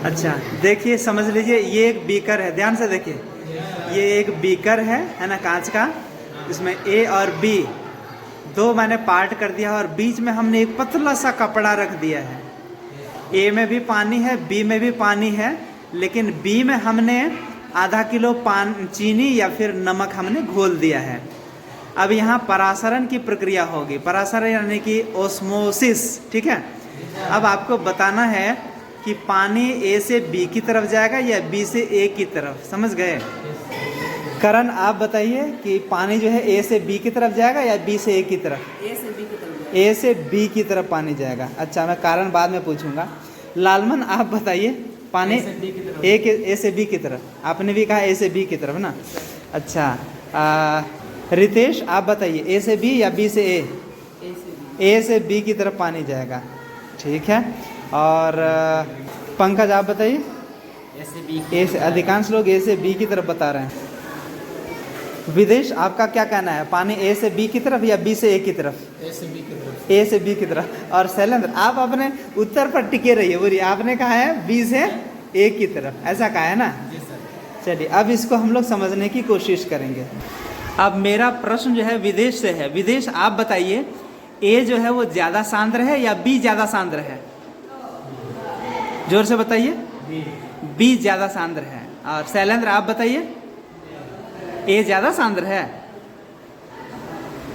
अच्छा देखिए, समझ लीजिए ये एक बीकर है, ध्यान से देखिए, ये एक बीकर है ना, कांच का। इसमें ए और बी दो मैंने पार्ट कर दिया और बीच में हमने एक पतला सा कपड़ा रख दिया है। ए में भी पानी है, बी में भी पानी है, लेकिन बी में हमने आधा किलो चीनी या फिर नमक हमने घोल दिया है। अब यहाँ परासरण की प्रक्रिया होगी, परासरण यानी कि ओस्मोसिस, ठीक है। अब आपको बताना है कि पानी ए से बी की तरफ जाएगा या बी से ए की तरफ, समझ गए? करण आप बताइए कि पानी जो है ए से बी की तरफ जाएगा या बी से ए की तरफ? ए से बी की तरफ। ए से बी की तरफ पानी जाएगा। अच्छा, मैं कारण बाद में पूछूंगा। लालमन आप बताइए, पानी ए से बी की तरफ, आपने भी कहा ए से बी की तरफ ना। अच्छा रितेश आप बताइए, ए से बी या बी से ए? ए से बी की तरफ पानी जाएगा, ठीक है। और पंकज आप बताइए, ए से, अधिकांश लोग ए से बी की तरफ बता रहे हैं। विदेश आपका क्या कहना है, पानी ए से बी की तरफ या बी से ए की तरफ? ए से बी की तरफ। ए से बी की तरफ। और शैलेंद्र आप अपने उत्तर पर टिके रहिए, बोलिए आपने कहा है बी से ए की तरफ, ऐसा कहा है ना? जी सर। चलिए अब इसको हम लोग समझने की कोशिश करेंगे। अब मेरा प्रश्न जो है विदेश से है। विदेश आप बताइए, ए जो है वो ज़्यादा सांद्र है या बी ज़्यादा सांद्र है? जोर से बताइए। बी ज़्यादा सांद्र है। और शैलेंद्र आप बताइए, ए ज़्यादा सांद्र है?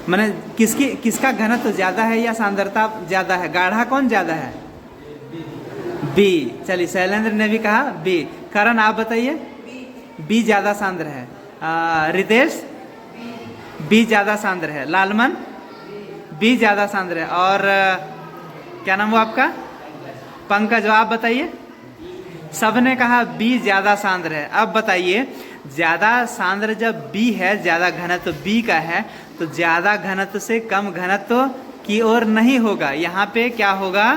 माने किसका घनत्व ज़्यादा है या सांद्रता ज़्यादा है? गाढ़ा कौन ज़्यादा है? बी। चलिए शैलेंद्र ने भी कहा बी। करण आप बताइए, बी ज़्यादा सांद्र है। रितेश बी ज़्यादा सांद्र है। लालमन बी ज़्यादा सांद्र है। और क्या नाम हुआ आपका? पंकज आप बताइए। सबने कहा बी ज़्यादा सांद्र है। अब बताइए, ज़्यादा सांद्र जब बी है, ज़्यादा घनत्व बी का है, तो ज़्यादा घनत्व से कम घनत्व की ओर नहीं होगा, यहाँ पे क्या होगा?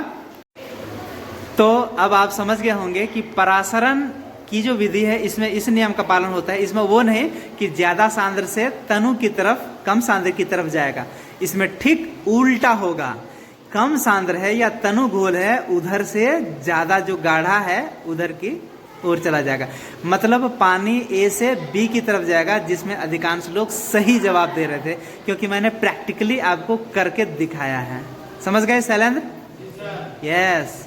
तो अब आप समझ गए होंगे कि परासरण की जो विधि है इसमें इस नियम का पालन होता है। इसमें वो नहीं कि ज़्यादा सांद्र से तनु की तरफ कम सांद्र की तरफ जाएगा, इसमें ठीक उल्टा होगा। कम सांद्र है या तनु घोल है, उधर से ज़्यादा जो गाढ़ा है उधर की ओर चला जाएगा। मतलब पानी ए से बी की तरफ जाएगा, जिसमें अधिकांश लोग सही जवाब दे रहे थे, क्योंकि मैंने प्रैक्टिकली आपको करके दिखाया है। समझ गए शैलेंद्र? यस।